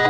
Hello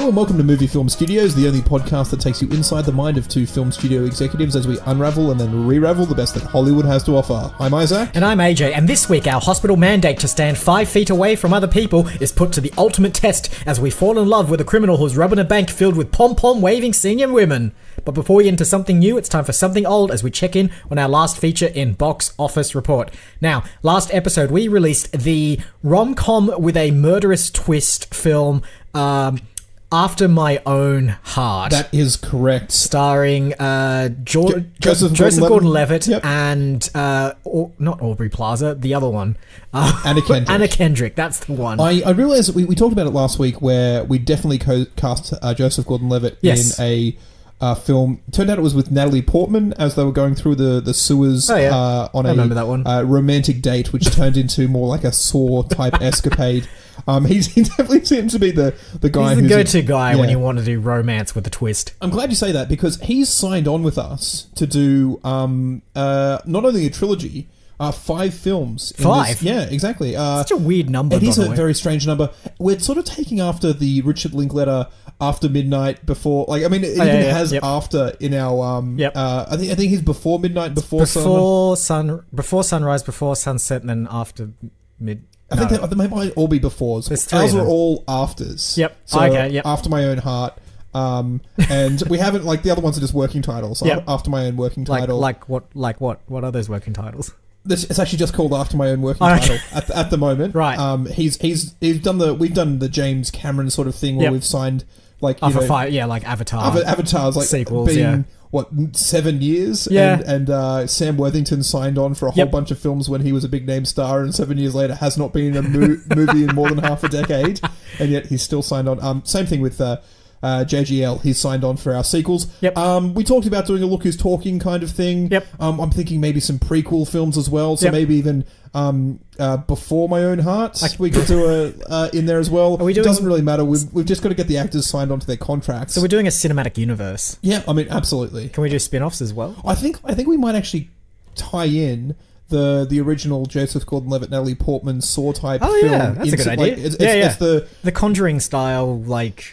and welcome to Movie Film Studios, the only podcast that takes you inside the mind of two film studio executives as we unravel and then re-ravel the best that Hollywood has to offer. I'm Isaac. And I'm AJ, and this week our hospital mandate to stand 5 feet away from other people is put to the ultimate test as we fall in love with a criminal who's robbing a bank filled with pom-pom waving senior women. But before we get into something new, it's time for something old as we check in on our last feature in Box Office Report. Now, last episode we released the rom-com with a murderous twist film, After My Own Heart. That is correct. Starring Joseph Gordon-Levitt yep. and not Aubrey Plaza, the other one. Anna Kendrick. Anna Kendrick, that's the one. I realised that we talked about it last week where we definitely cast Joseph Gordon-Levitt in a film. Turned out it was with Natalie Portman as they were going through the sewers on I remember that one. Romantic date, which turned into more like a Saw-type escapade. He definitely seems to be the guy who's the go-to guy when you want to do romance with a twist. I'm glad you say that because he's signed on with us to do not only a trilogy, 5 films. 5? Yeah, exactly. Such a weird number. It is a very strange number. We're sort of taking after the Richard Linklater After Midnight Before. Like, I mean, it has after in our. I think he's Before Midnight, Before Sunrise, Before Sunset, and then After Mid. I think they might all be befores. Ours are all afters. Yep. So Yep. After My Own Heart. And we haven't, like, the other ones are just working titles. Yep. After My Own Working Title. Like what? What are those working titles? It's actually just called After My Own Working Title at the moment. Right. We've done the James Cameron sort of thing where we've signed, like, like Avatar. Avatar's like sequels, been 7 years? Yeah. And Sam Worthington signed on for a whole bunch of films when he was a big name star, and 7 years later has not been in a movie in more than half a decade, and yet he's still signed on. Same thing with JGL. He's signed on for our sequels. Yep. We talked about doing a Look Who's Talking kind of thing. Yep. I'm thinking maybe some prequel films as well, so maybe even Before My Own Heart we could do in there as well. It doesn't really matter. We've just got to get the actors signed onto their contracts. So we're doing a cinematic universe. Yeah, I mean, absolutely. Can we do spin-offs as well? I think we might actually tie in the original Joseph Gordon-Levitt, Natalie Portman Saw type film. Yeah, that's a good idea. It's the Conjuring style,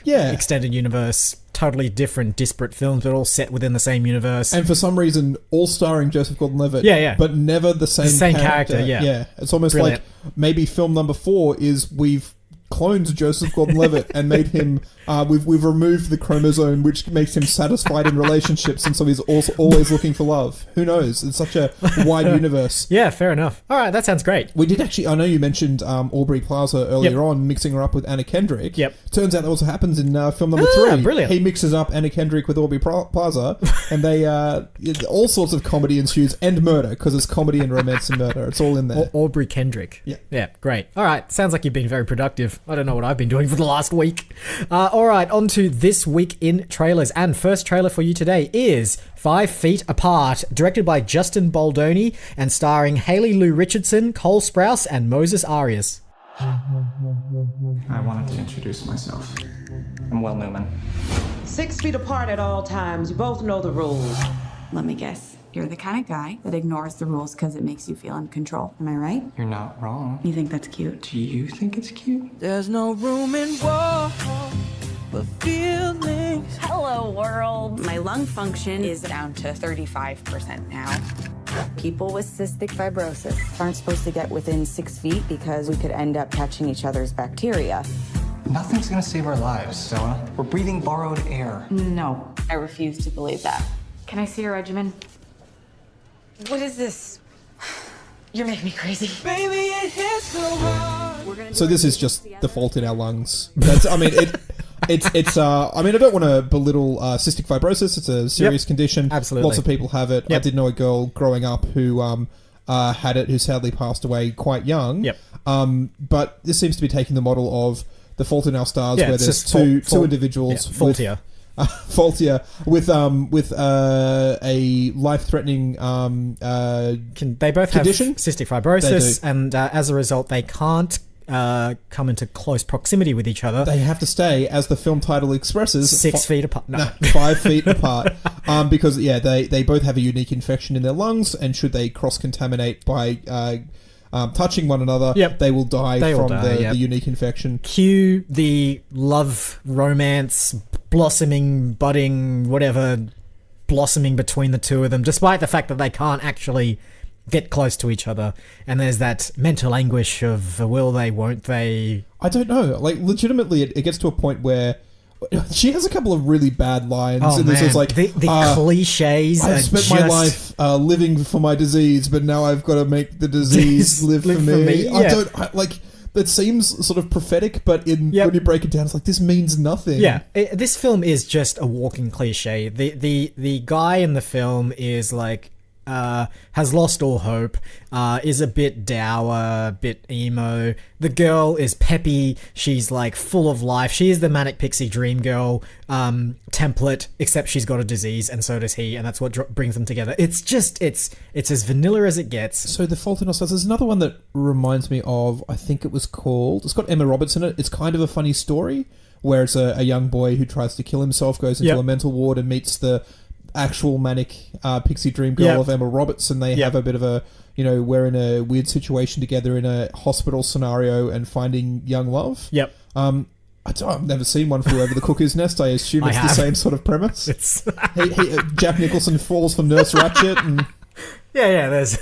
extended universe, totally different, disparate films, but all set within the same universe. And for some reason, all starring Joseph Gordon-Levitt. But never the same character. Yeah. It's almost like maybe film number 4 is we've cloned Joseph Gordon-Levitt and made him we've removed the chromosome which makes him satisfied in relationships, and so he's also always looking for love. Who knows? It's such a wide universe. Yeah, fair enough. All right, that sounds great. We did actually, I know you mentioned Aubrey Plaza earlier on, mixing her up with Anna Kendrick. Yep. Turns out that also happens in film number 3. Brilliant. He mixes up Anna Kendrick with Aubrey Plaza, and they all sorts of comedy ensues, and murder, because it's comedy and romance and murder. It's all in there. Aubrey Kendrick. Yeah, great. All right, sounds like you've been very productive. I don't know what I've been doing for the last week. All right, on to this week in trailers. And first trailer for you today is 5 Feet Apart, directed by Justin Baldoni and starring Haley Lou Richardson, Cole Sprouse, and Moses Arias. I wanted to introduce myself. I'm Will Newman. 6 feet apart at all times. You both know the rules. Let me guess. You're the kind of guy that ignores the rules because it makes you feel in control. Am I right? You're not wrong. You think that's cute? Do you think it's cute? There's no room in war for feelings. Hello, world. My lung function is down to 35% now. People with cystic fibrosis aren't supposed to get within 6 feet because we could end up catching each other's bacteria. Nothing's gonna save our lives, Stella. We're breathing borrowed air. No, I refuse to believe that. Can I see your regimen? What is this? You're making me crazy. Baby, it hits so hard. So this is just the fault in our lungs. I mean, I don't want to belittle cystic fibrosis. It's a serious condition. Absolutely. Lots of people have it. I did know a girl growing up who had it, who sadly passed away quite young. Yep. But this seems to be taking the model of The Fault in Our Stars, where it's there's just two individuals. Faultier. Faultier with a life-threatening they both condition? have cystic fibrosis, and as a result, they can't come into close proximity with each other. They have to stay, as the film title expresses, 6 feet apart. No. 5 feet apart. Because they both have a unique infection in their lungs, and should they cross-contaminate by touching one another, they will die from the unique infection. Cue the love, romance, blossoming, budding, whatever, blossoming between the two of them, despite the fact that they can't actually get close to each other. And there's that mental anguish of will they, won't they? I don't know. Like, legitimately, it gets to a point where she has a couple of really bad lines. Oh, and man. this is like the cliches. I've spent my life living for my disease, but now I've got to make the disease live for me. Yeah. That seems sort of prophetic, but when you break it down, it's like, this means nothing. Yeah, this film is just a walking cliche. The guy in the film is like, has lost all hope, is a bit dour, a bit emo. The girl is peppy. She's like full of life. She is the manic pixie dream girl template, except she's got a disease, and so does he, and that's what brings them together. It's just, it's as vanilla as it gets. So The Fault in Our Stars, there's another one that reminds me of, I think it was called, it's got Emma Roberts in it. It's kind of a funny story, where it's a young boy who tries to kill himself, goes into a mental ward and meets the actual manic pixie dream girl of Emma Roberts, and they have a bit of a, we're in a weird situation together in a hospital scenario and finding young love. I've never seen one flew over the cuckoo's nest. I assume it's the same sort of premise. Jack Nicholson falls for Nurse Ratched, and there's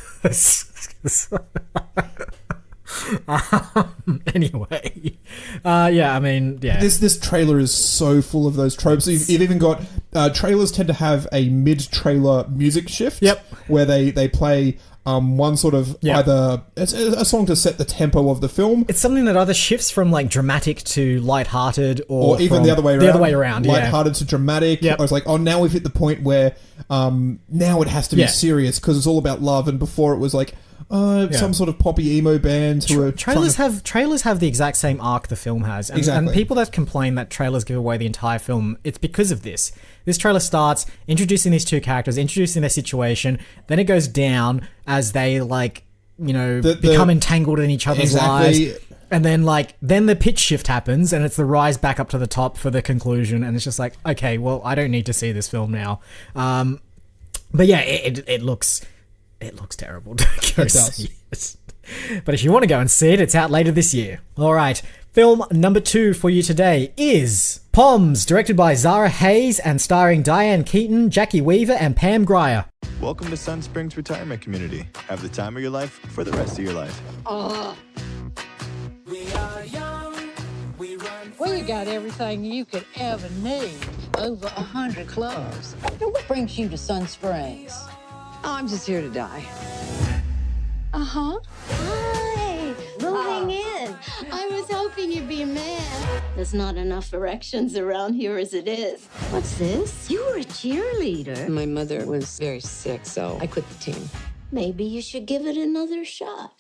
anyway, This trailer is so full of those tropes. You've even got trailers tend to have a mid-trailer music shift. Where they play one sort of either it's a song to set the tempo of the film. It's something that either shifts from like dramatic to lighthearted, or even the other way around. The other way around, lighthearted to dramatic. I was like, now we've hit the point where now it has to be serious because it's all about love, and before it was like some sort of poppy emo band who are trailers have the exact same arc the film has, and people that complain that trailers give away the entire film, it's because of this. This trailer starts introducing these two characters, introducing their situation, then it goes down as they become entangled in each other's lives, and then the pitch shift happens, and it's the rise back up to the top for the conclusion, and it's just like, okay, well, I don't need to see this film now. But yeah, it looks terrible. Don't go see it. But if you want to go and see it, it's out later this year. All right. Film number 2 for you today is Poms, directed by Zara Hayes and starring Diane Keaton, Jackie Weaver, and Pam Grier. Welcome to Sun Springs Retirement Community. Have the time of your life for the rest of your life. We are young, we run free. We got everything you could ever need. Over 100 clubs. Now, what brings you to Sun Springs? I'm just here to die. Uh-huh. Hi, moving in. I was hoping you'd be a man. There's not enough erections around here as it is. What's this? You were a cheerleader. My mother was very sick, so I quit the team. Maybe you should give it another shot.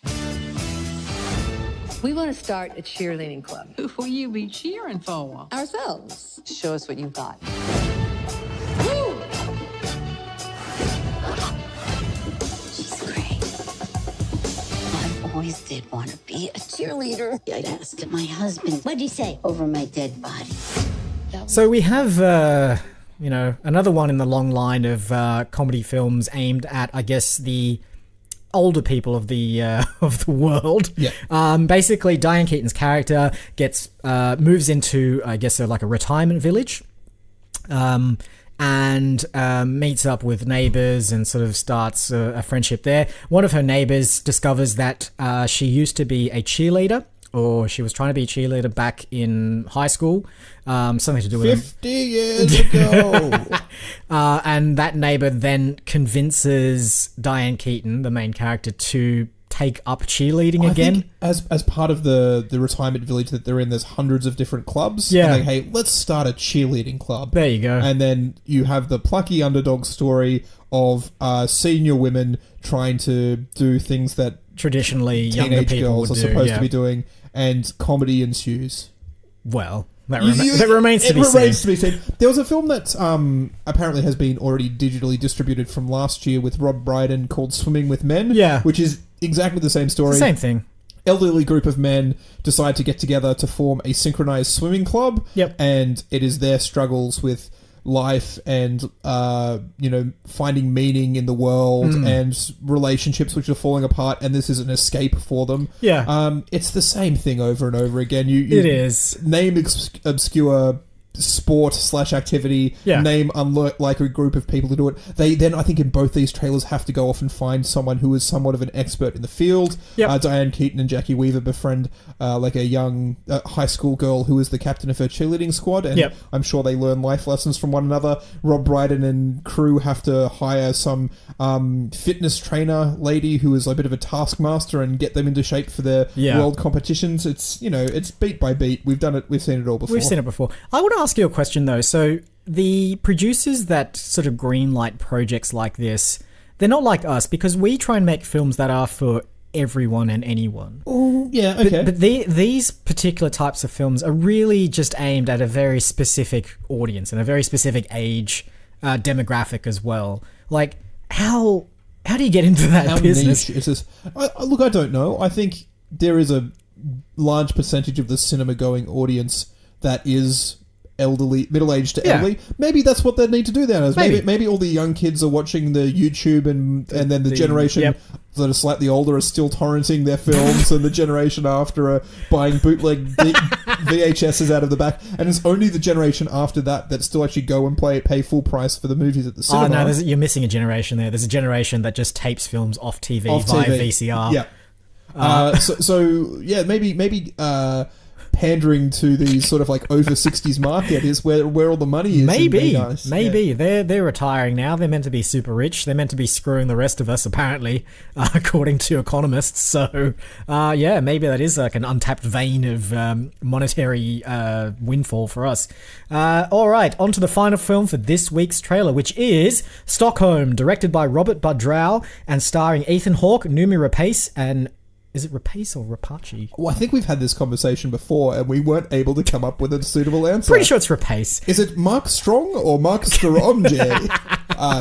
We want to start a cheerleading club. Who will you be cheering for? Ourselves. Show us what you've got. She's great. I always did want to be a cheerleader. I asked my husband, what'd he say? Over my dead body. So we have, another one in the long line of comedy films aimed at, I guess, the older people of the world. Basically, Diane Keaton's character moves into, I guess, a retirement village, and meets up with neighbors and sort of starts a friendship there. One of her neighbors discovers that she used to be a cheerleader, or she was trying to be a cheerleader back in high school. Something to do with 50 years ago. And that neighbor then convinces Diane Keaton, the main character, to take up cheerleading again. I think as part of the retirement village that they're in, there's hundreds of different clubs. Yeah. And like, hey, let's start a cheerleading club. There you go. And then you have the plucky underdog story of senior women trying to do things that traditionally younger teenage people girls would are do, supposed to be doing, and comedy ensues. Well, that remains to be seen. There was a film that apparently has been already digitally distributed from last year with Rob Brydon called Swimming with Men, which is exactly the same story. It's the same thing. Elderly group of men decide to get together to form a synchronized swimming club, and it is their struggles with life and finding meaning in the world and relationships which are falling apart, and this is an escape for them. It's the same thing over and over again. It is. Name obscure sport/activity, name unlikely group of people to do it. They then, I think, in both these trailers have to go off and find someone who is somewhat of an expert in the field. Diane Keaton and Jackie Weaver befriend like a young high school girl who is the captain of her cheerleading squad, and I'm sure they learn life lessons from one another. Rob Brydon and crew have to hire some fitness trainer lady who is a bit of a taskmaster and get them into shape for their world competitions. It's it's beat by beat. We've done it. We've seen it all before. We've seen it before. I want to ask you a question though. So the producers that sort of greenlight projects like this, they're not like us, because we try and make films that are for everyone and anyone. Oh, yeah, okay. But these particular types of films are really just aimed at a very specific audience and a very specific age demographic as well. Like, how do you get into that business? Niche is this? Look, I don't know. I think there is a large percentage of the cinema-going audience that is elderly, middle-aged to elderly. Maybe that's what they need to do then. Maybe all the young kids are watching the YouTube and then the generation that are slightly older are still torrenting their films and the generation after are buying bootleg VHSs out of the back, and it's only the generation after that still actually go and pay full price for the movies at the cinema. Oh no, you're missing a generation there. There's a generation that just tapes films off TV via VCR. Maybe pandering to the sort of like over 60s market is where all the money is. Maybe they're retiring now. They're meant to be super rich. They're meant to be screwing the rest of us, apparently, according to economists. So maybe that is like an untapped vein of monetary windfall for us. All right, on to the final film for this week's trailer, which is Stockholm, directed by Robert Budrow and starring Ethan Hawke, Noomi Rapace, and is it Rapace or Rapace? Well, I think we've had this conversation before and we weren't able to come up with a suitable answer. Pretty sure it's Rapace. Is it Mark Strong or Mark Stromje?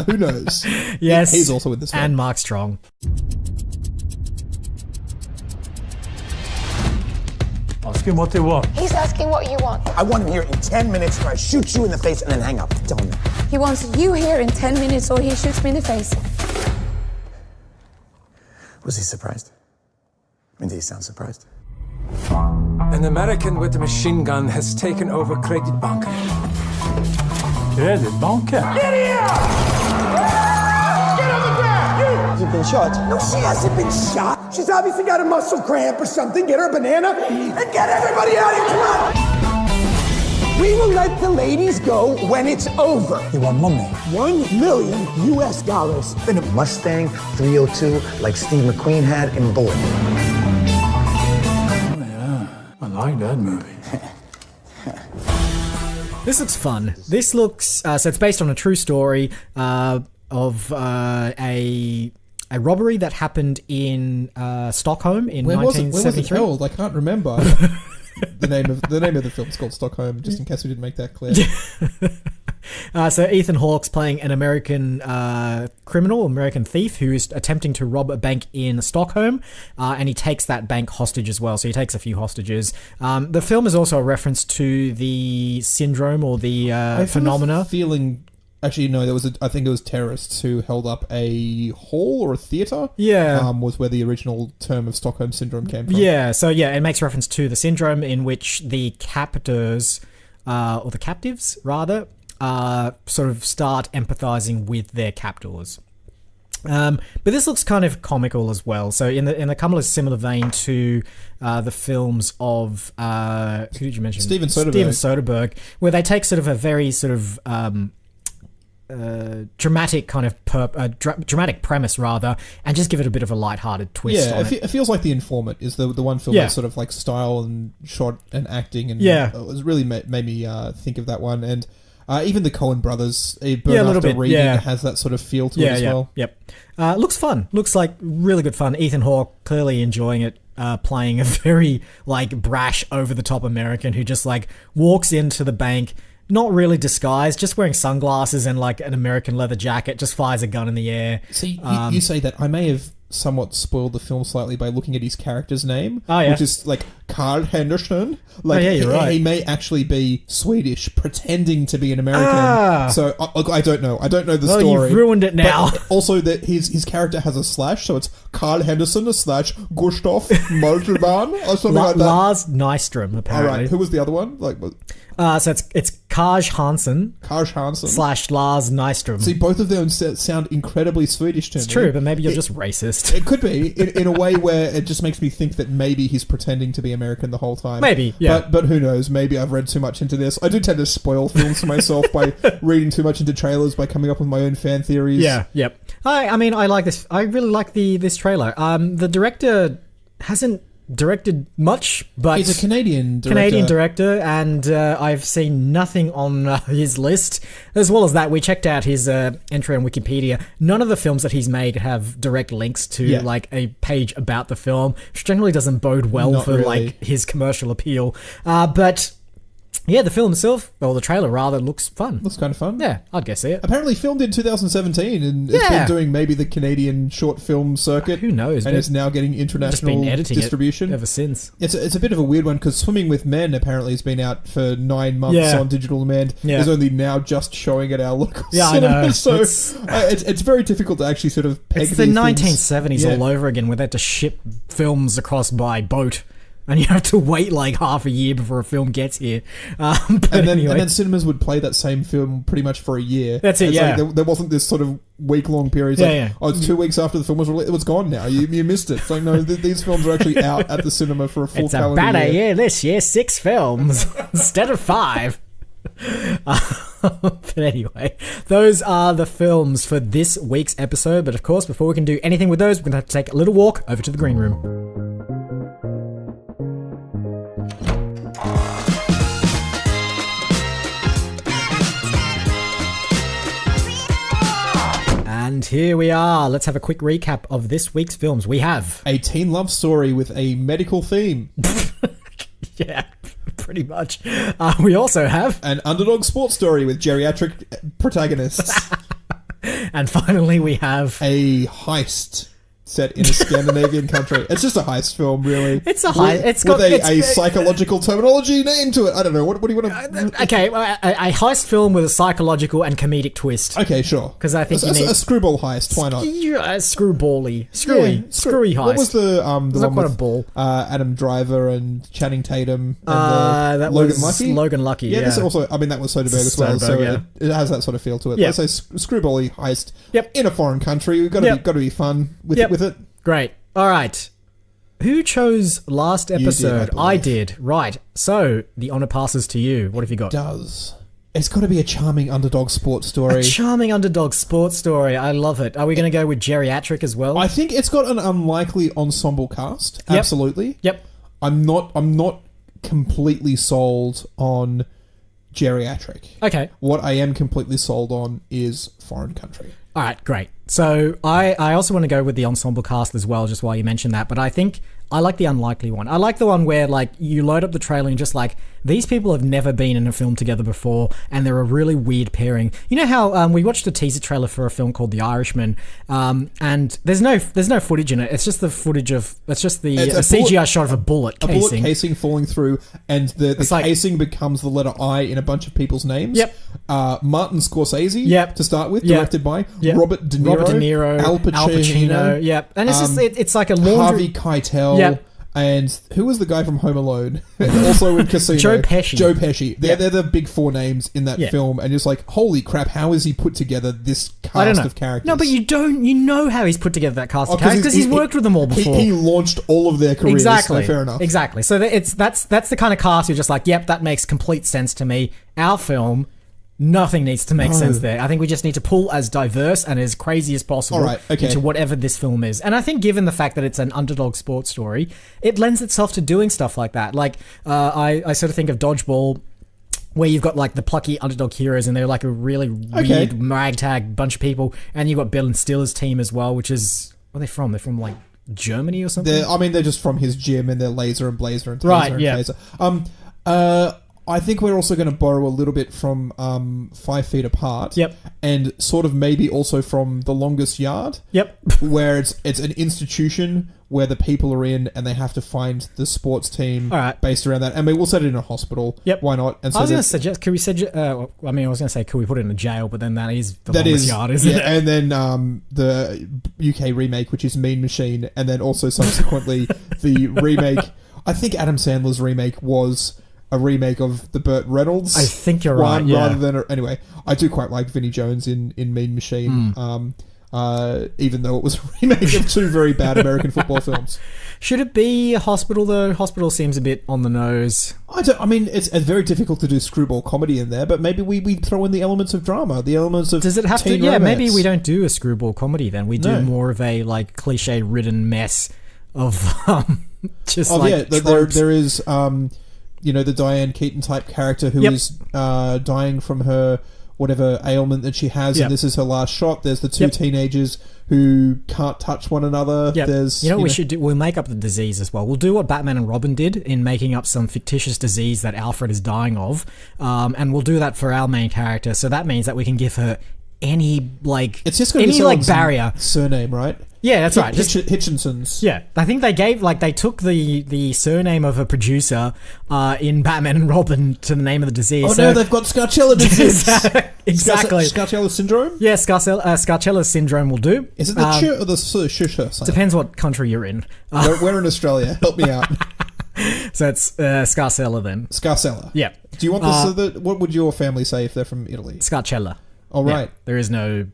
Who knows? Yes. He's also in this film. And Mark Strong. Ask him what they want. He's asking what you want. I want him here in 10 minutes or I shoot you in the face and then hang up. Tell him that. He wants you here in 10 minutes or he shoots me in the face. Was he surprised? I mean, did he sound surprised? An American with a machine gun has taken over Kreditbanken. Kreditbanken? Get here! Get on the ground! You! Has he been shot? No, she hasn't been shot. She's obviously got a muscle cramp or something. Get her a banana and get everybody out of here. Come on! We will let the ladies go when it's over. You want money? $1 million US. In a Mustang 302 like Steve McQueen had in Bullet. I like that movie. This looks fun. This looks... so it's based on a true story of a robbery that happened in Stockholm in 1973. Where was it held? I can't remember. The name of the film's called Stockholm, just in case we didn't make that clear. So Ethan Hawke's playing an American criminal, American thief, who is attempting to rob a bank in Stockholm, and he takes that bank hostage as well. So he takes a few hostages. The film is also a reference to the syndrome or the phenomena. Actually, no, I think it was terrorists who held up a hall or a theatre. Yeah. Was where the original term of Stockholm Syndrome came from. Yeah, so it makes reference to the syndrome in which the captors, or the captives, rather, sort of start empathizing with their captors. But this looks kind of comical as well. So in a similar vein to the films of, who did you mention? Steven Soderbergh. Steven Soderbergh, where they take sort of a very sort of... dramatic kind of dramatic premise rather, and just give it a bit of a light-hearted twist. Yeah, it feels like The Informant is the one film that's sort of like style and shot and acting, and it was really made me think of that one. And even the Coen brothers, a little bit, reading has that sort of feel to it as well. Looks fun. Looks like really good fun. Ethan Hawke clearly enjoying it. Playing a very like brash, over-the-top American who just like walks into the bank. Not really disguised, just wearing sunglasses and like an American leather jacket, just fires a gun in the air. See, you say that. I may have somewhat spoiled the film slightly by looking at his character's name, yeah. which is like Carl Henderson. Like, yeah, you're right. He may actually be Swedish, pretending to be an American. So I don't know. I don't know the story. You've ruined it now. But also, that his character has a slash, so it's Carl Henderson / Gustav Molterbahn or something like that. Lars Nystrom, apparently. All right. Who was the other one? Like, so it's Kaj Hansen. Kaj Hansen / Lars Nystrom. See, both of them sound incredibly Swedish to me. It's true, but maybe you're just racist. It could be in a way where it just makes me think that maybe he's pretending to be American the whole time. Maybe, yeah. But who knows? Maybe I've read too much into this. I do tend to spoil films for myself by reading too much into trailers, by coming up with my own fan theories. Yeah, yep. I mean, I like this. I really like this trailer. The director hasn't directed much, but he's a Canadian director. And I've seen nothing on his list. As well as that, we checked out his entry on Wikipedia. None of the films that he's made have direct links to like a page about the film, which generally doesn't bode well Not for really. like his commercial appeal. But yeah, the film itself, or the trailer rather, looks fun. Looks kind of fun. Yeah, I'd guess it. Apparently filmed in 2017, and it's been doing maybe the Canadian short film circuit. Who knows? And it's now getting international just been editing distribution it ever since. It's a bit of a weird one, because Swimming with Men apparently has been out for 9 months on digital demand. Yeah. Is only now just showing at our local I cinema. know. So it's very difficult to actually sort of peg It's the these 1970s things. all over again, where they had to ship films across by boat. And you have to wait like half a year before a film gets here. And then cinemas would play that same film pretty much for a year. That's it, It's yeah. Like there wasn't this sort of week-long period. It's oh, it's 2 weeks after the film was released. It was gone now. You missed it. It's like, no, these films are actually out at the cinema for a full calendar year. It's a better year this year. 6 films instead of 5. But anyway, those are the films for this week's episode. But of course, before we can do anything with those, we're going to have to take a little walk over to the green room. And here we are. Let's have a quick recap of this week's films. We have a teen love story with a medical theme. Yeah, pretty much. We also have an underdog sports story with geriatric protagonists. And finally, we have a heist set in a Scandinavian country. It's just a heist film, really. It's a heist. It's got a psychological terminology name to it. I don't know. What do you want to... Okay, a heist film with a psychological and comedic twist. Okay, sure. Because I think you need... a screwball heist. Why not? Screwbally. Screwy heist. What was the one quite with a ball. Adam Driver and Channing Tatum and that Logan was Lucky? Logan Lucky, yeah. This also, I mean, that was Soderbergh as well, so yeah. it has that sort of feel to it. Yep. Let's say screwbally heist in a foreign country. We've got to be fun with it. Great. All right. Who chose last episode? I did. Right. So the honor passes to you. What have you got? It's got to be a charming underdog sports story. A charming underdog sports story. I love it. Are we going to go with geriatric as well? I think it's got an unlikely ensemble cast. Yep. Absolutely. Yep. I'm not completely sold on geriatric. Okay. What I am completely sold on is foreign country. All right, great. So I also want to go with the ensemble cast as well, just while you mentioned that. But I think I like the unlikely one. I like the one where like you load up the trailer and just like, these people have never been in a film together before, and they're a really weird pairing. You know how we watched a teaser trailer for a film called The Irishman, and there's no footage in it. It's just the footage of a CGI shot of a bullet casing. A bullet casing falling through, and the casing becomes the letter I in a bunch of people's names. Yep. Martin Scorsese. Yep. To start with, Yep. directed by Yep. Robert De Niro, Al Pacino. Yep. And it's just it's like a laundry. Harvey Keitel. Yep. And who was the guy from Home Alone? Also in Casino. Joe Pesci. They're the big 4 names in that film, and it's like, holy crap, how has he put together this cast of characters? No, but you know how he's put together that cast of characters because he's worked with them all before. He launched all of their careers. Exactly. So fair enough. Exactly. So that's the kind of cast you're just like, yep, that makes complete sense to me. Our film, nothing needs to make sense there. I think we just need to pull as diverse and as crazy as possible into whatever this film is. And I think given the fact that it's an underdog sports story, it lends itself to doing stuff like that. Like, I sort of think of Dodgeball, where you've got like the plucky underdog heroes and they're like a really weird ragtag bunch of people. And you've got Bill and Stiller's team as well, which is... Where are they from? They're from like Germany or something? They're just from his gym, and they're Laser and Blazer and Taser and Phaser. I think we're also going to borrow a little bit from 5 Feet Apart. Yep. And sort of maybe also from The Longest Yard. Yep. Where it's an institution where the people are in and they have to find the sports team based around that. And we'll set it in a hospital. Yep. Why not? And so I was going to suggest, could we could we put it in a jail, but then that is The that Longest is, Yard, isn't it? And then the UK remake, which is Mean Machine. And then also subsequently the remake. I think Adam Sandler's remake was a remake of the Burt Reynolds. I think you're one, right. Yeah. Rather than anyway, I do quite like Vinnie Jones in Mean Machine. Even though it was a remake of 2 very bad American football films. Should it be a hospital though? Hospital seems a bit on the nose. I mean, it's very difficult to do screwball comedy in there, but maybe we throw in the elements of drama, the elements of Does it have to? teen Yeah, romance. maybe we don't do a screwball comedy then. We do No. more of a like cliche-ridden mess of just there is the Diane Keaton type character who is dying from her whatever ailment that she has, and this is her last shot. There's the 2 teenagers who can't touch one another. Yep. There's we should do? We'll make up the disease as well. We'll do what Batman and Robin did in making up some fictitious disease that Alfred is dying of, and we'll do that for our main character. So that means that we can give her any it's just going to be like barrier surname, right? Yeah, that's right. Hitchinson's. Yeah, I think they took the surname of a producer in Batman and Robin to the name of the disease. Oh no, they've got Scarcella disease. Exactly. Scarcella syndrome? Yeah, Scarcella syndrome will do. Is it the ch or the sh? Depends what country you're in. We're in Australia. Help me out. So it's Scarcella then. Scarcella. Yeah. Do you want this? What would your family say if they're from Italy? Scarcella. All right. Yeah, there is no...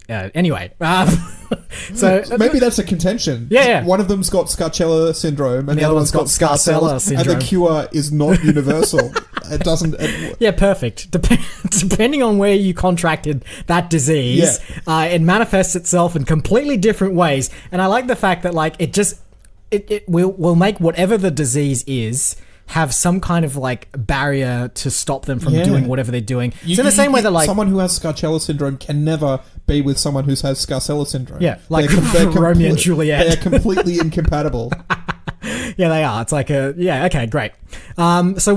anyway, so maybe that's a contention. Yeah. One of them's got Scarcella syndrome, and the other one's got Scarcella syndrome, and the cure is not universal. It doesn't. Yeah, perfect. Depending on where you contracted that disease, it manifests itself in completely different ways. And I like the fact that it will make whatever the disease is have some kind of barrier to stop them from doing whatever they're doing. So in the same way that someone who has Scarcella syndrome can never be with someone who has Scarcella syndrome. Yeah, they're Romeo and Juliet. They are completely incompatible. Yeah, they are. It's okay, great. So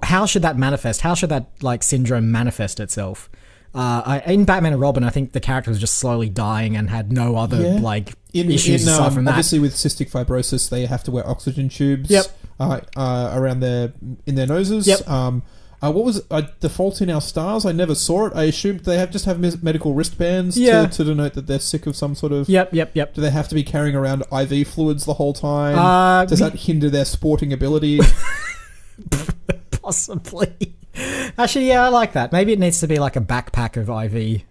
how should that manifest? How should that syndrome manifest itself? In Batman and Robin, I think the character was just slowly dying and had no other issues aside from that. Obviously, with cystic fibrosis, they have to wear oxygen tubes. Around in their noses. Yep. What was the Fault in Our Stars? I never saw it. I assumed they have medical wristbands to denote that they're sick of some sort of... Yep. Do they have to be carrying around IV fluids the whole time? Does that hinder their sporting ability? Possibly. Actually, yeah, I like that. Maybe it needs to be like a backpack of IV.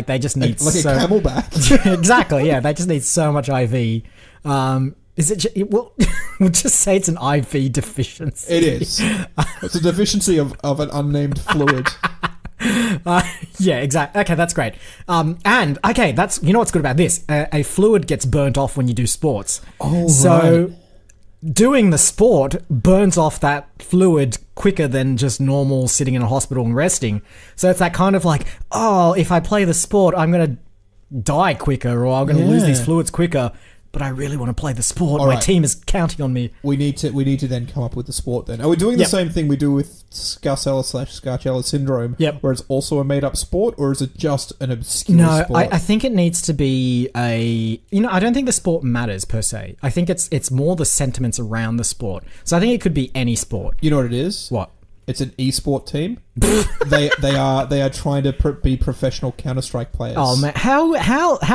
They just need a camelback. Exactly. Yeah, they just need so much IV. Is it? We'll just say it's an IV deficiency. It is. It's a deficiency of an unnamed fluid. Yeah, exactly. Okay, that's great. And okay, that's what's good about this. A fluid gets burnt off when you do sports. Oh, so. Right. Doing the sport burns off that fluid quicker than just normal sitting in a hospital and resting. So it's that kind of if I play the sport, I'm going to die quicker or I'm going to lose these fluids quicker. But I really want to play the sport. My team is counting on me. We need to then come up with the sport then. Are we doing the same thing we do with Scarcella/Scarcella syndrome? Yep. Where it's also a made-up sport, or is it just an obscure sport? No, I think it needs to be I don't think the sport matters per se. I think it's more the sentiments around the sport. So I think it could be any sport. You know what it is? What? It's an esport team. they are trying to be professional Counter-Strike players. Oh man, how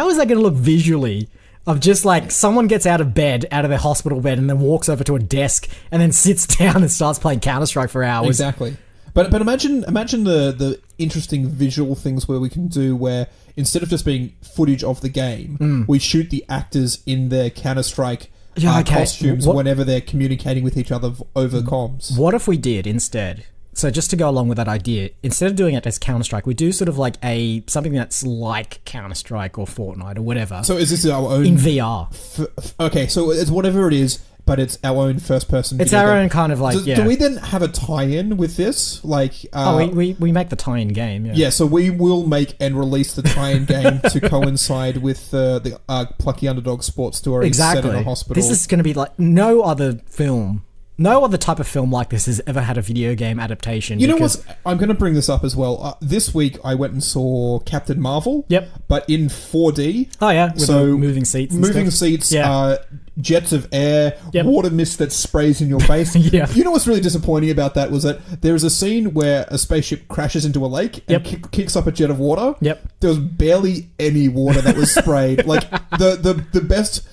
is that going to look visually? Of just someone gets out of their hospital bed and then walks over to a desk and then sits down and starts playing Counter-Strike for hours. Exactly. But imagine the interesting visual things where we can do where instead of just being footage of the game, we shoot the actors in their Counter-Strike costumes whenever they're communicating with each other over comms. What if we did instead? So just to go along with that idea, instead of doing it as Counter-Strike, we do sort of something that's like Counter-Strike or Fortnite or whatever. So is this our own... In VR. Okay, so it's whatever it is, but it's our own first-person It's our own kind of Do we then have a tie-in with this? We make the tie-in game, yeah. Yeah, so we will make and release the tie-in game to coincide with the Plucky Underdog sports story set in a hospital. This is going to be no other film... No other type of film like this has ever had a video game adaptation. You know what? I'm going to bring this up as well. This week I went and saw Captain Marvel. Yep. But in 4D. Oh yeah, with the moving seats. And moving stuff. seats. Yeah. Jets of air, Yep. water mist that sprays in your face. Yeah. You know what's really disappointing about that was that there is a scene where a spaceship crashes into a lake and kicks up a jet of water. Yep. There was barely any water that was sprayed. Like the best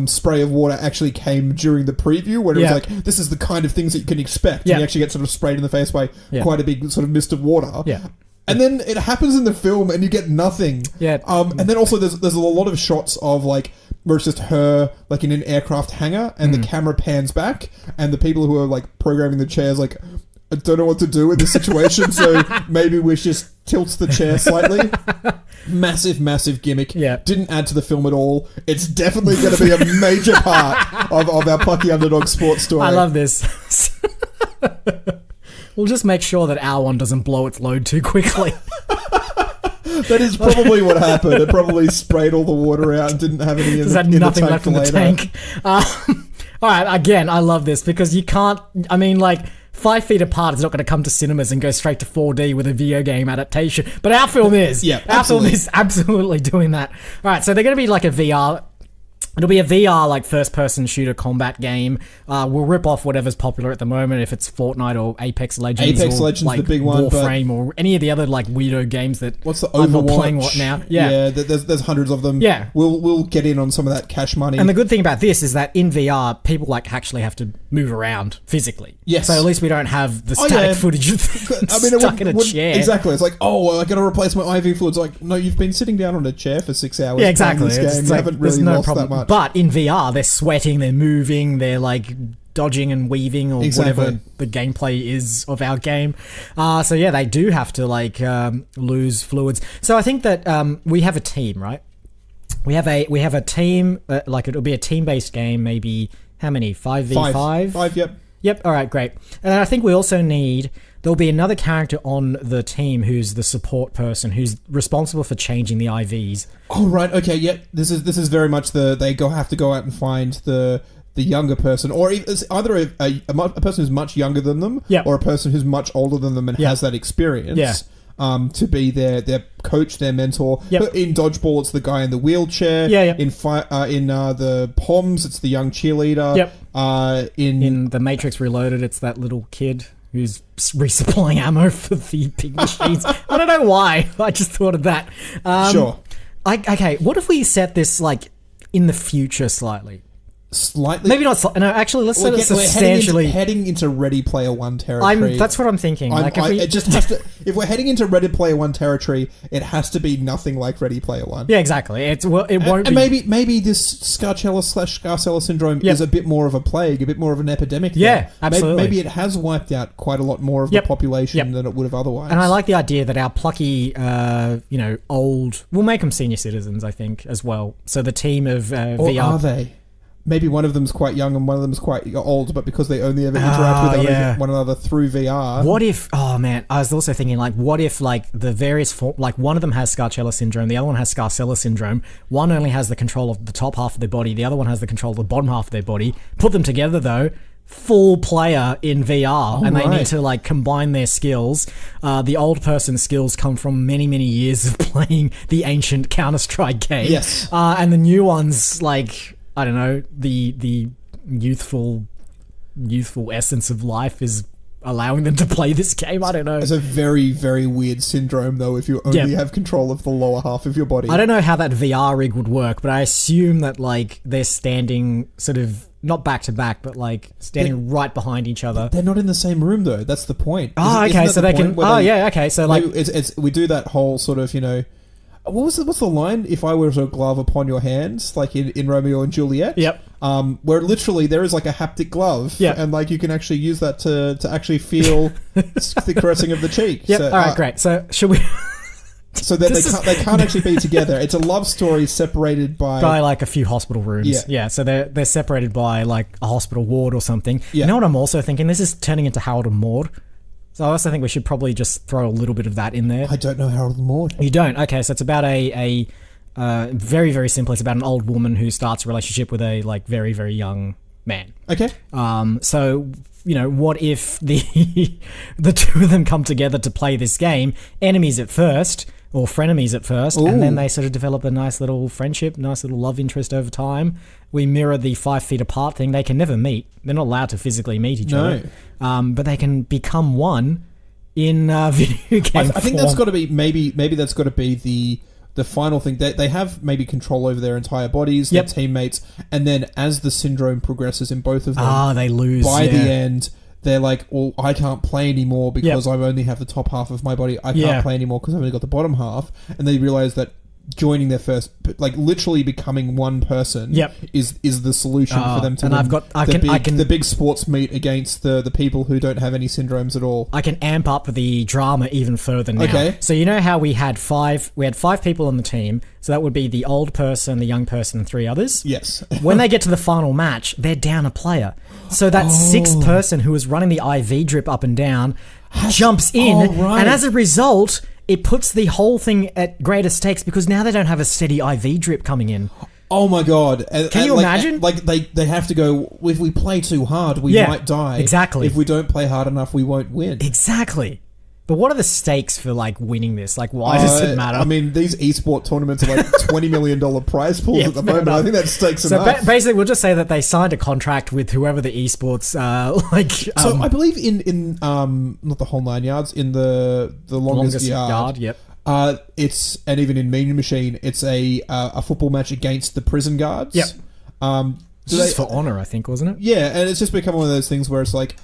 spray of water actually came during the preview where it was like, this is the kind of things that you can expect. Yeah. And you actually get sort of sprayed in the face by quite a big sort of mist of water. Yeah. And then it happens in the film and you get nothing. Yeah. And then also there's a lot of shots of like where it's just her like in an aircraft hangar and the camera pans back and the people who are like programming the chairs like, I don't know what to do in this situation, so maybe we just tilt the chair slightly. Massive gimmick. Yeah. Didn't add to the film at all. It's definitely going to be a major part of our Plucky Underdog sports story. I love this. We'll just make sure that our one doesn't blow its load too quickly. That is probably what happened. It probably sprayed all the water out and didn't have any in, Had in nothing the tank left in the later. tank. All right, again, I love this because you can't. I mean, like 5 feet apart is not going to come to cinemas and go straight to 4D with a video game adaptation. But our film is. Yeah, our film absolutely. is absolutely doing that. All right, so they're going to be like a VR. It'll be a VR like first-person shooter combat game. We'll rip off whatever's popular at the moment, if it's Fortnite or Apex Legends. Apex or, Legends, like, the big one, Warframe, or any of the other like weirdo games that What's the I'm not Overwatch? playing what now. Yeah. There's hundreds of them. Yeah. We'll get in on some of that cash money. And the good thing about this is that in VR, people like actually have to move around physically. Yes. So at least we don't have the Oh, static yeah. footage of things I mean, it stuck in a wouldn't- chair. Exactly. It's like, oh, I got to replace my IV fluids. Like, no, you've been sitting down on a chair for 6 hours. Yeah, exactly. Playing this It's game. You like, haven't there's really no lost problem. that much. But in VR, they're sweating, they're moving, they're like dodging and weaving or Exactly. whatever the gameplay is of our game. So yeah, they do have to like lose fluids. So I think that we have a team, right? We have a team. Like it'll be a team-based game. Maybe how many? 5v5. 5, yep. Yep. All right. Great. And I think we also need. There'll be another character on the team who's the support person who's responsible for changing the IVs. Oh right, okay, yeah. This is very much they have to go out and find the younger person, or it's either a person who's much younger than them, Yep. or a person who's much older than them and Yep. has that experience. Yeah. To be their coach, their mentor. Yep. In dodgeball, it's the guy in the wheelchair. Yeah, yeah. In the Poms, it's the young cheerleader. Yep. In The Matrix Reloaded, it's that little kid who's resupplying ammo for the big machines. I don't know why. I just thought of that. Sure. Okay, what if we set this like in the future slightly? Slightly. Maybe not. No, actually, let's set it We're substantially. heading into Ready Player One territory. That's what I'm thinking. Like if we, it just has to. If we're heading into Ready Player One territory, it has to be nothing like Ready Player One. yeah, exactly. It won't And be. maybe this Scarcella syndrome is a bit more of a plague, a bit more of an epidemic. Yeah, there. absolutely. Maybe it has wiped out quite a lot more of the population than it would have otherwise. And I like the idea that our plucky, old. We'll make them senior citizens, I think, as well. So the team of Or VR. are they? Maybe one of them's quite young and one of them's quite old, but because they only ever interact with one another through VR. What if? Oh man, I was also thinking like, what if like the various like one of them has Scarcella syndrome, the other one has Scarcella syndrome. One only has the control of the top half of their body, the other one has the control of the bottom half of their body. Put them together though. Full player in VR, and they need to like combine their skills. The old person's skills come from many years of playing the ancient Counter-Strike game. Yes. And the new ones like. I don't know, the youthful essence of life is allowing them to play this game. I don't know. It's a very, very weird syndrome, though, if you only have control of the lower half of your body. I don't know how that VR rig would work, but I assume that, like, they're standing sort of, not back to back, but, like, standing right behind each other. They're not in the same room, though. That's the point. Oh, okay, so they can... Oh, yeah, okay, so, like... We do that whole sort of, what's the line? If I were to glove upon your hands, like in Romeo and Juliet. Yep. Where literally there is like a haptic glove. Yep. And like you can actually use that to actually feel the caressing of the cheek. Yep. So, all right, great. So should we? So that they can't actually be together. It's a love story separated by like a few hospital rooms. Yeah. So they're separated by like a hospital ward or something. Yeah. You know what I'm also thinking? This is turning into Harold and Maude. So I also think we should probably just throw a little bit of that in there. I don't know Harold and Maude. You don't? Okay, so it's about very, very simple. It's about an old woman who starts a relationship with a like very, very young man. Okay. So, what if the two of them come together to play this game, enemies at first, or frenemies at first, and then they sort of develop a nice little friendship, nice little love interest over time. We mirror the 5 feet apart thing. They can never meet. They're not allowed to physically meet each other. But they can become one in video game I think that's got to be, maybe that's got to be the final thing. They have maybe control over their entire bodies, their teammates, and then as the syndrome progresses in both of them, they lose. By the end, they're like, well, I can't play anymore because I only have the top half of my body. I can't play anymore because I've only got the bottom half. And they realize that joining their first, like literally becoming one person, is the solution for them to win. The big sports meet against the people who don't have any syndromes at all. I can amp up the drama even further now. Okay. So you know how we had 5 people on the team, so that would be the old person, the young person, and 3 others. Yes. When they get to the final match, they're down a player. So that 6th person who was running the IV drip up and down jumps in, and as a result, it puts the whole thing at greater stakes because now they don't have a steady IV drip coming in. Oh my god! Can you imagine? Like they have to go. If we play too hard, we might die. Exactly. If we don't play hard enough, we won't win. Exactly. But what are the stakes for like winning this? Like, why does it matter? I mean, these esport tournaments are like $20 million prize pools at the moment. I think that stakes enough. So basically, we'll just say that they signed a contract with whoever the esports so I believe in not the whole 9 yards, in the longest yard. Yep. It's, and even in Mean Machine, it's a football match against the prison guards. Yep. Just for honor, I think, wasn't it? Yeah, and it's just become one of those things where it's like,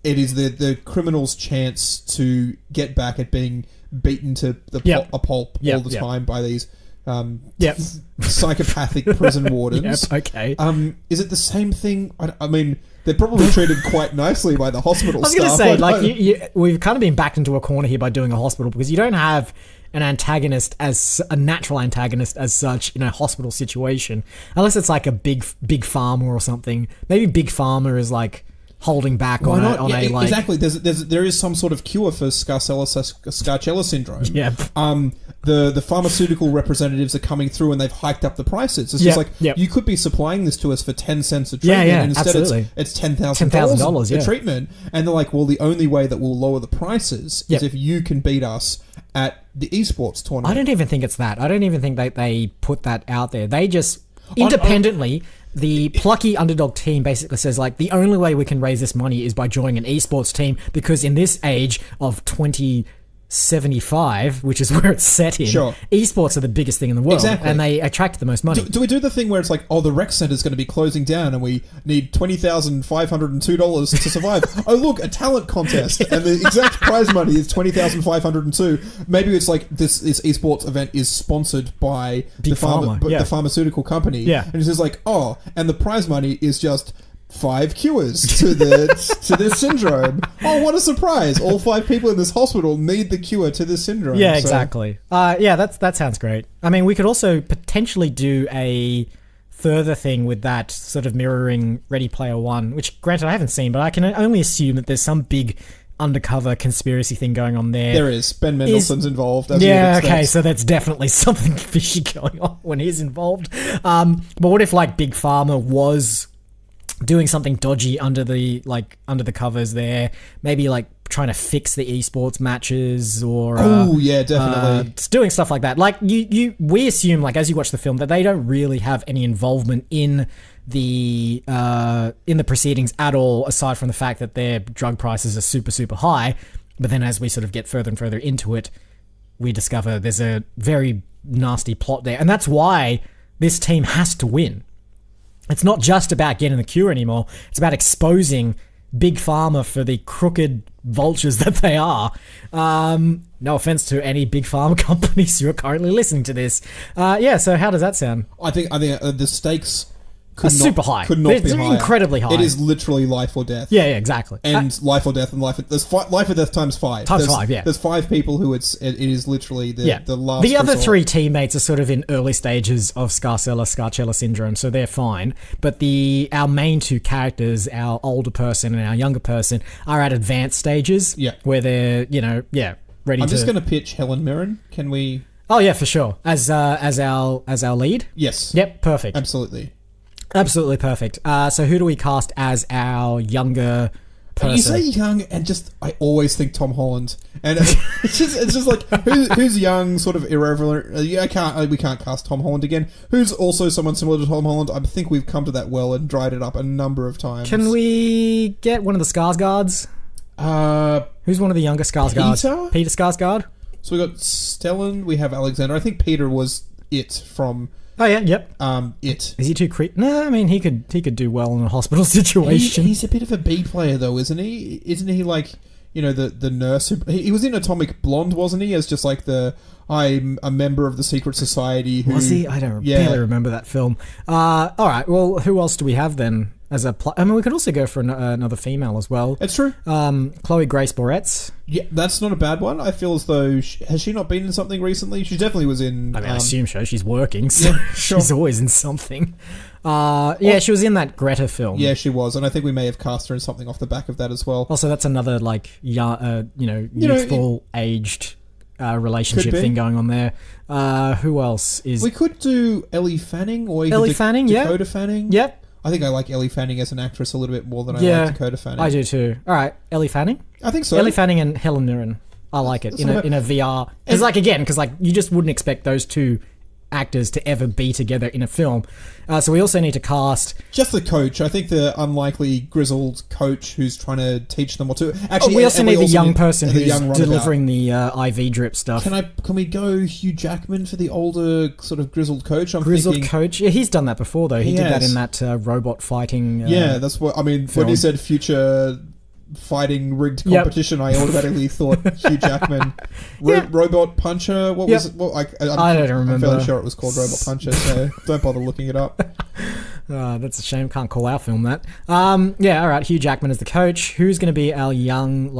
it is the criminal's chance to get back at being beaten to a pulp all the time by these psychopathic prison wardens. Okay. Is it the same thing? I mean, they're probably treated quite nicely by the hospital staff. I was going to say, we've kind of been backed into a corner here by doing a hospital because you don't have an antagonist as a natural antagonist as such in a hospital situation, unless it's like a big pharma or something. Maybe big pharma is like holding back exactly. There is some sort of cure for Scarcella syndrome. Yeah. The pharmaceutical representatives are coming through and they've hiked up the prices. It's just like, you could be supplying this to us for 10 cents a treatment, and instead it's $10,000 a treatment. And they're like, well, the only way that we'll lower the prices is if you can beat us at the esports tournament. I don't even think it's that. I don't even think they put that out there. They just independently. The plucky underdog team basically says, like, the only way we can raise this money is by joining an esports team because in this age of 2075, which is where it's set in, esports are the biggest thing in the world, and they attract the most money. Do we do the thing where it's like, oh, the rec center's going to be closing down and we need $20,502 to survive? Oh, look, a talent contest, and the exact prize money is $20,502. Maybe it's like this esports event is sponsored by the pharmaceutical company, and it's just like, oh, and the prize money is just 5 cures to this syndrome. Oh, what a surprise! All 5 people in this hospital need the cure to this syndrome. Yeah, exactly. That sounds great. I mean, we could also potentially do a further thing with that, sort of mirroring Ready Player One, which, granted, I haven't seen, but I can only assume that there's some big undercover conspiracy thing going on there. There is. Ben Mendelsohn's involved. Okay, so that's definitely something fishy going on when he's involved. But what if, like, Big Pharma was doing something dodgy under the covers there, maybe like trying to fix the esports matches, or definitely doing stuff like that. Like we assume, like, as you watch the film, that they don't really have any involvement in the proceedings at all, aside from the fact that their drug prices are super, super high. But then as we sort of get further and further into it, we discover there's a very nasty plot there, and that's why this team has to win. It's not just about getting the cure anymore. It's about exposing Big Pharma for the crooked vultures that they are. No offense to any Big Pharma companies who are currently listening to this. So how does that sound? I think the stakes super high. Could not be higher. Incredibly high. It is literally life or death. Yeah, exactly. And life or death and life. There's life or death times 5. There's 5 people who it is literally the last. The other resort. 3 teammates are sort of in early stages of Scarcella syndrome, so they're fine. But our main 2 characters, our older person and our younger person, are at advanced stages. Yeah. Where they're ready. I'm just going to pitch Helen Mirren. Can we? Oh yeah, for sure. As our lead. Yes. Yep. Perfect. Absolutely. Absolutely perfect. So who do we cast as our younger person? You say young, and just I always think Tom Holland, and it's just like who's young, sort of irreverent. We can't cast Tom Holland again. Who's also someone similar to Tom Holland? I think we've come to that well and dried it up a number of times. Can we get one of the Skarsgårds? Who's one of the younger Skarsgårds? Peter Skarsgård. So we got Stellan. We have Alexander. I think Peter was it from. Oh yeah, yep. It. Is he too No, I mean he could do well in a hospital situation. He's a bit of a B player though, isn't he? Isn't he like, you know, the nurse who, he was in Atomic Blonde, wasn't he? As just like I'm a member of the secret society. Was he? I don't barely remember that film. All right. Well, who else do we have then? I mean, we could also go for another female as well. It's true. Chloe Grace Moretz. Yeah, that's not a bad one. I feel as though has she not been in something recently? She definitely was in. I mean, I assume so. She's working, so she's always in something. She was in that Greta film. Yeah, she was, and I think we may have cast her in something off the back of that as well. Also, that's another youthful, aged relationship thing going on there. Who else is? We could do Ellie Fanning or even Ellie Fanning, Dakota Fanning. Yep. I think I like Ellie Fanning as an actress a little bit more than I like Dakota Fanning. I do too. All right, Ellie Fanning? I think so. Ellie Fanning and Helen Mirren. I like it in a VR. Because you just wouldn't expect those two actors to ever be together in a film. So we also need to cast just the coach. I think the unlikely grizzled coach who's trying to teach them what to. Actually, we also need the young person who's young delivering the IV drip stuff. Can we go Hugh Jackman for the older sort of grizzled coach? Coach. Yeah, he's done that before though. He did that in that robot fighting. That's what I mean. Film. When he said future fighting rigged competition, I automatically thought Hugh Jackman. Robot Puncher. What was it? Well, I don't remember. I'm fairly sure it was called Robot Puncher, so don't bother looking it up. That's a shame. Can't call our film that. All right. Hugh Jackman is the coach. Who's going to be our young,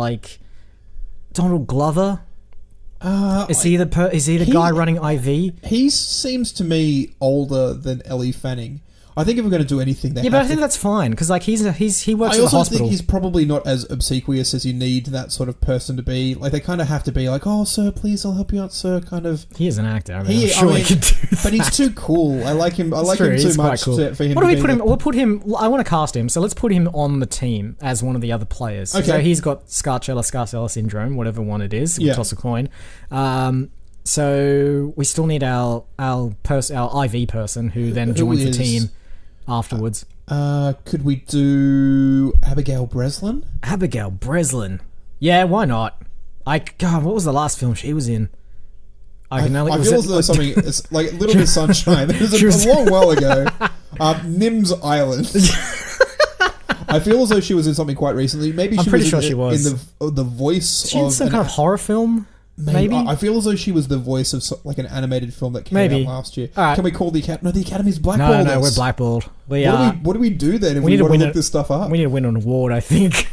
Donald Glover? Is he the guy running IV? He seems to me older than Ellie Fanning. I think if we're going to do anything, but I think that's fine because he works in the hospital. I also think he's probably not as obsequious as you need that sort of person to be. Like they kind of have to be like, "Oh, sir, please, I'll help you out, sir." Kind of. He is an actor. I'm sure he could do that. But he's too cool. I like him. I like him too much for him. What do we put him? We'll put him. I want to cast him, so let's put him on the team as one of the other players. Okay. So he's got Scarcella syndrome, whatever one it is. We'll toss a coin. So we still need our IV person who then joins the team afterwards. Could we do Abigail Breslin? Abigail Breslin. Yeah, why not? God, what was the last film she was in? I feel as though something it's like Little Miss Sunshine. It was a long while ago. Nim's Island. I feel as though she was in something quite recently. Maybe I'm she pretty was sure in she was in the voice. Was she in some kind of horror film? Maybe. I feel as though she was the voice of like an animated film that came out last year. All right. Can we call the Academy? No, the Academy's blackballed. No, we're blackballed. What do we do then if we want to look this stuff up? We need to win an award, I think.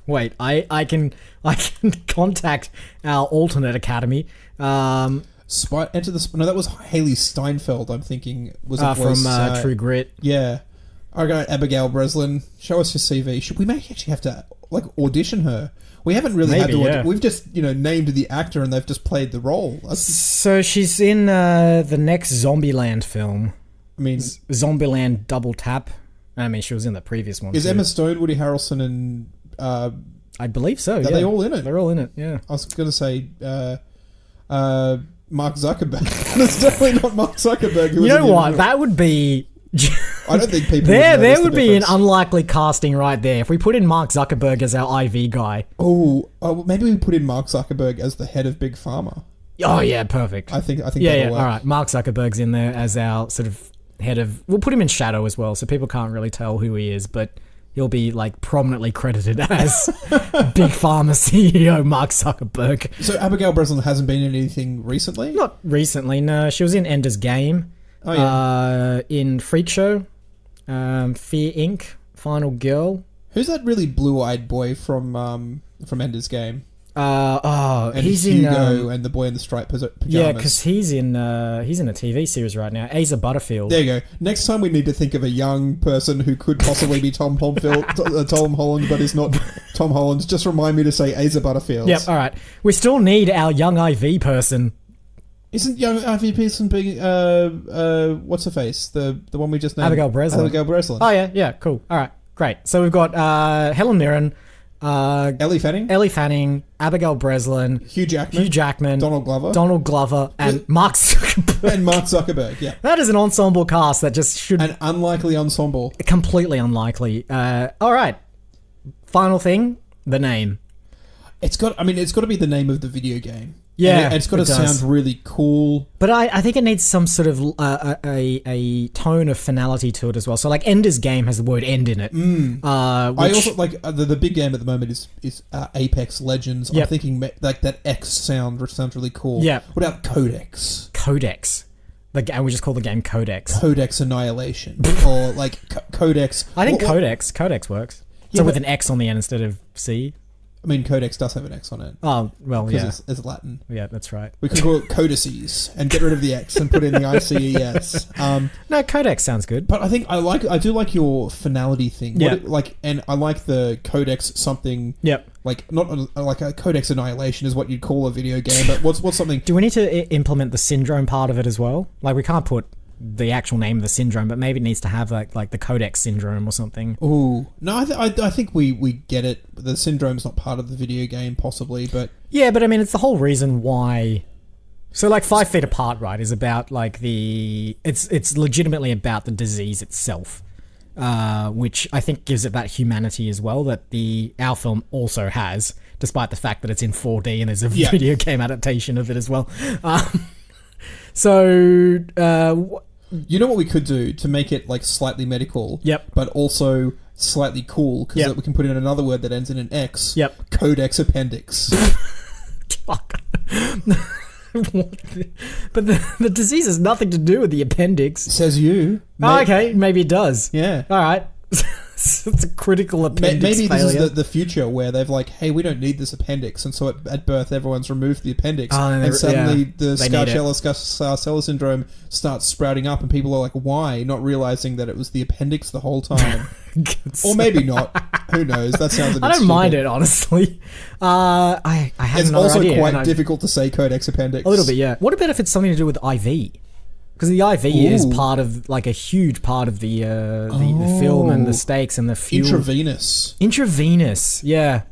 Wait, I can contact our alternate Academy. Enter the. No, that was Haley Steinfeld. I'm thinking was a voice from True Grit. Yeah. All right, Abigail Breslin. Show us your CV. We may actually have to audition her. We haven't really had to. We've just named the actor and they've just played the role. So she's in the next Zombieland film. I mean, Zombieland Double Tap. I mean, she was in the previous one. Is Emma Stone, Woody Harrelson, and I believe so. Are they all in it? They're all in it. Yeah. I was going to say Mark Zuckerberg. It's definitely not Mark Zuckerberg. You know what? That would be. I don't think people. There would be an unlikely casting right there if we put in Mark Zuckerberg as our IV guy. Oh, maybe we put in Mark Zuckerberg as the head of Big Pharma. Oh yeah, perfect. I think. Yeah. All right, Mark Zuckerberg's in there as our sort of head of. We'll put him in shadow as well, so people can't really tell who he is, but he'll be prominently credited as Big Pharma CEO Mark Zuckerberg. So Abigail Breslin hasn't been in anything recently? Not recently. No, she was in Ender's Game. Oh, yeah. In Freak Show, Fear Inc., Final Girl. Who's that really blue-eyed boy from Ender's Game? He's Hugo and the boy in the striped pajamas. Yeah, because he's in a TV series right now. Asa Butterfield. There you go. Next time we need to think of a young person who could possibly be Tom Holland, but is not Tom Holland. Just remind me to say Asa Butterfield. Yep. All right. We still need our young IV person. Isn't young Ivy Pearson being what's her face? The one we just named, Abigail Breslin. Abigail Breslin. Oh yeah, cool. All right, great. So we've got Helen Mirren, Ellie Fanning, Abigail Breslin, Hugh Jackman, Donald Glover, and Mark Zuckerberg. Yeah, that is an ensemble cast that just should an unlikely ensemble. Completely unlikely. All right, final thing, the name. It's got to be the name of the video game. Yeah, and it's got to sound really cool. But I think it needs some sort of a tone of finality to it as well. So like Ender's Game has the word end in it. I also like the big game at the moment is Apex Legends. Yep. I'm thinking like that X sound, which sounds really cool. Yeah. What about Codex? We just call the game Codex. Codex Annihilation, or like Codex. I think Codex works. Yeah, so with an X on the end instead of C. I mean, Codex does have an X on it. Oh, well, yeah. Because it's Latin. Yeah, that's right. We could call it Codices and get rid of the X and put in the ICES. No, Codex sounds good. But I think I do like your finality thing. Yeah. And I like the Codex something. Yep. Like, not like a Codex Annihilation is what you'd call a video game, but what's something... Do we need to implement the syndrome part of it as well? Like, we can't put the actual name of the syndrome, but maybe it needs to have like the Codex syndrome or something. Ooh, no, I think we get it. The syndrome's not part of the video game, possibly, but yeah, but I mean, it's the whole reason why. So, like 5 Feet Apart, right, is about like it's legitimately about the disease itself, which I think gives it that humanity as well that our film also has, despite the fact that it's in 4D and there's a video game adaptation of it as well. So, you know what we could do to make it like slightly medical, but also slightly cool, because we can put in another word that ends in an X. Codex Appendix. But the disease has nothing to do with the appendix. Says you. Okay, maybe it does. Yeah. All right. It's a critical appendix Maybe failure. This is the future where they've like, hey, we don't need this appendix, and so at birth everyone's removed the appendix, and suddenly the Scarcella syndrome starts sprouting up, and people are like, why? Not realizing that it was the appendix the whole time. Or maybe not. Who knows? That sounds a bit I don't stupid. mind it, honestly. I have It's another also idea, quite difficult to say Codex Appendix. A little bit, yeah. What about if it's something to do with IV? Because the IV is part of, like, a huge part of the film and the stakes and the fuel. Intravenous, yeah.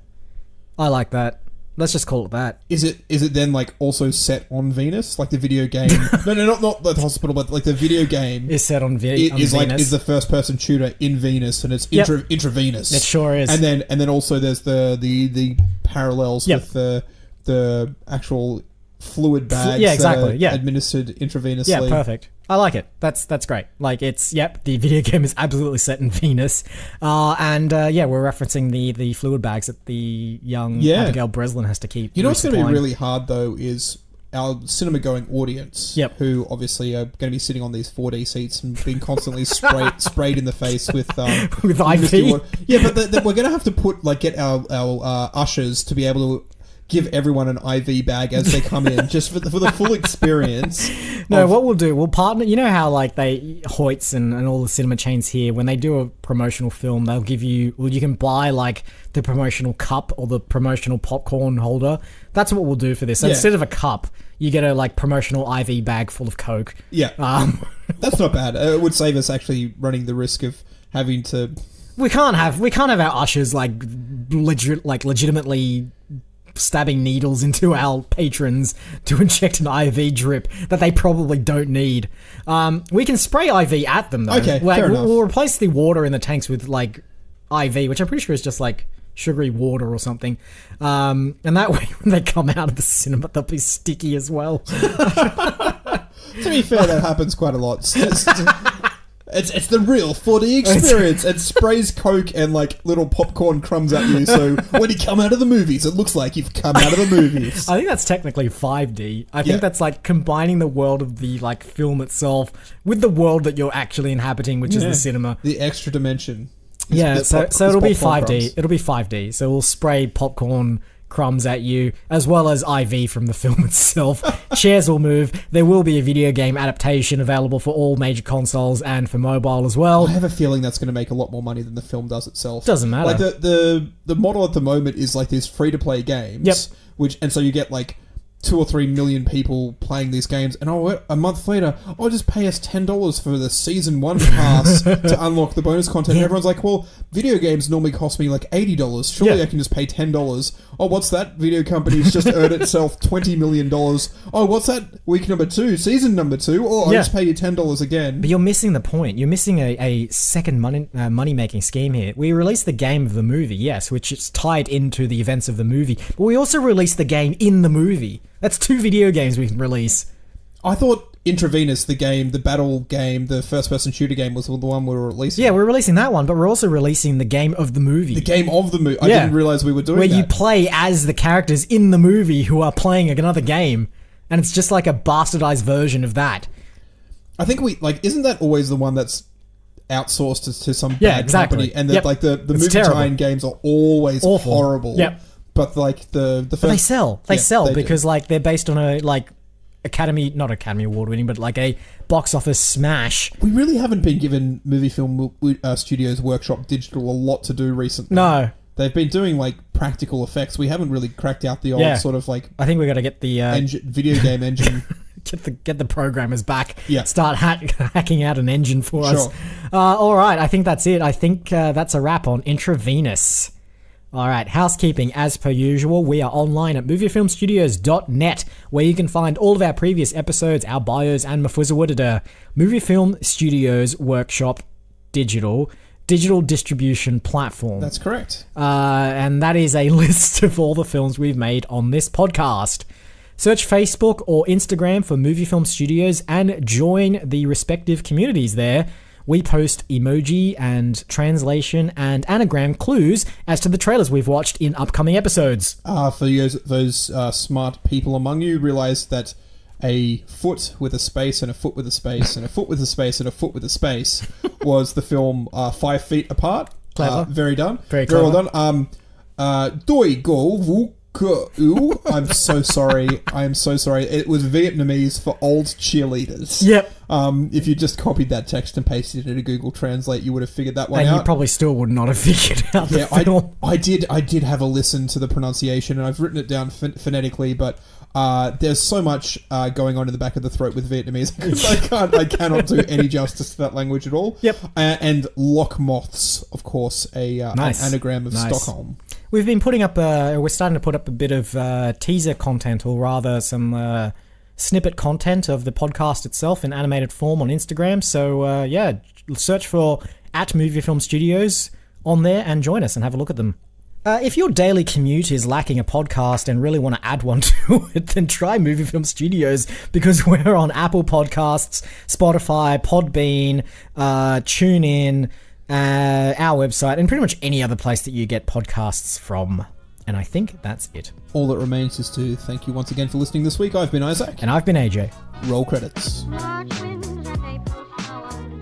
I like that. Let's just call it that. Is it then like also set on Venus, like the video game? no, not the hospital, but like the video game is set on Venus. Is the first person shooter in Venus, and it's intravenous. It sure is. And then also there's the parallels with the actual fluid bags administered intravenously. Yeah, perfect. I like it. That's great. Like, it's, the video game is absolutely set in Venus. We're referencing the fluid bags that the young Abigail Breslin has to keep. You know what's going to be really hard, though, is our cinema-going audience, who obviously are going to be sitting on these 4D seats and being constantly sprayed in the face with IV. Yeah, but we're going to have to get our ushers to be able to give everyone an IV bag as they come in, just for the full experience. No, what we'll do, we'll partner. You know how like Hoyts and all the cinema chains here, when they do a promotional film, they'll give you. Well, you can buy like the promotional cup or the promotional popcorn holder. That's what we'll do for this. So instead of a cup, you get a like promotional IV bag full of Coke. Yeah, that's not bad. It would save us actually running the risk of having to. We can't have our ushers legitimately stabbing needles into our patrons to inject an IV drip that they probably don't need. We can spray IV at them though. Okay, fair enough. We'll replace the water in the tanks with like IV, which I'm pretty sure is just like sugary water or something. And that way when they come out of the cinema, they'll be sticky as well. To be fair, that happens quite a lot. It's the real 4D experience. It sprays Coke and like little popcorn crumbs at you, so when you come out of the movies, it looks like you've come out of the movies. I think that's technically 5D. I think that's like combining the world of the like film itself with the world that you're actually inhabiting, which is the cinema. The extra dimension. So it'll be 5D. Crumbs. It'll be 5D. So we'll spray popcorn crumbs at you, as well as IV from the film itself. Chairs will move. There will be a video game adaptation available for all major consoles and for mobile as well. I have a feeling that's going to make a lot more money than the film does itself. Doesn't matter. Like the model at the moment is like these free to play games, and so you get like 2 or 3 million people playing these games, and a month later, just pay us $10 for the Season 1 pass to unlock the bonus content. And everyone's like, well, video games normally cost me like $80. Surely I can just pay $10. Oh, what's that? Video company's just earned itself $20 million. Oh, what's that? Week number 2, season number 2. Oh, I'll just pay you $10 again. But you're missing the point. You're missing a second money-making scheme here. We released the game of the movie, yes, which is tied into the events of the movie, but we also released the game in the movie. That's 2 video games we can release. I thought Intra-Venus, the game, the battle game, the first-person shooter game, was the one we were releasing. Yeah, we're releasing that one, but we're also releasing the game of the movie. The game of the movie. I didn't realise we were doing that. Where you play as the characters in the movie who are playing another game, and it's just like a bastardized version of that. I think isn't that always the one that's outsourced to some bad company? And that the movie tie-in games are always awful. Horrible. Yep. But the first, they sell. They sell because they're based on a not Academy Award winning, but like a box office smash. We really haven't been given Movie Film Studios Workshop Digital a lot to do recently. No. They've been doing practical effects. We haven't really cracked out the old sort of I think we got to get the video game engine. Get the programmers back. Yeah. Start hacking out an engine for us. All right, I think that's it. I think that's a wrap on Intra-Venus. All right, housekeeping as per usual. We are online at moviefilmstudios.net, where you can find all of our previous episodes, our bios, and Mafuzawudada. Movie Film Studios Workshop digital distribution platform. That's correct. And that is a list of all the films we've made on this podcast. Search Facebook or Instagram for Movie Film Studios and join the respective communities there. We post emoji and translation and anagram clues as to the trailers we've watched in upcoming episodes. For those smart people among you, realize that a foot with a space and a foot with a space and a foot with a space and a foot with a space was the film 5 Feet Apart. Clever. Very done. Very clever. Well done. Doi go vu. I'm so sorry. I am so sorry. It was Vietnamese for old cheerleaders. Yep. If you just copied that text and pasted it into Google Translate, you would have figured that one out. And you probably still would not have figured out the film. I did have a listen to the pronunciation, and I've written it down phonetically, but there's so much going on in the back of the throat with Vietnamese. I cannot do any justice to that language at all. Yep. And lock moths, of course, an anagram of Stockholm. We've been putting up, we're starting to put up a bit of teaser content, or rather some snippet content of the podcast itself in animated form on Instagram. So search for @MovieFilmStudios on there and join us and have a look at them. If your daily commute is lacking a podcast and really want to add one to it, then try Movie Film Studios, because we're on Apple Podcasts, Spotify, Podbean, TuneIn, our website, and pretty much any other place that you get podcasts from. And I think that's it. All that remains is to thank you once again for listening this week. I've been Isaac. And I've been AJ. Roll credits. March winds and April flowers.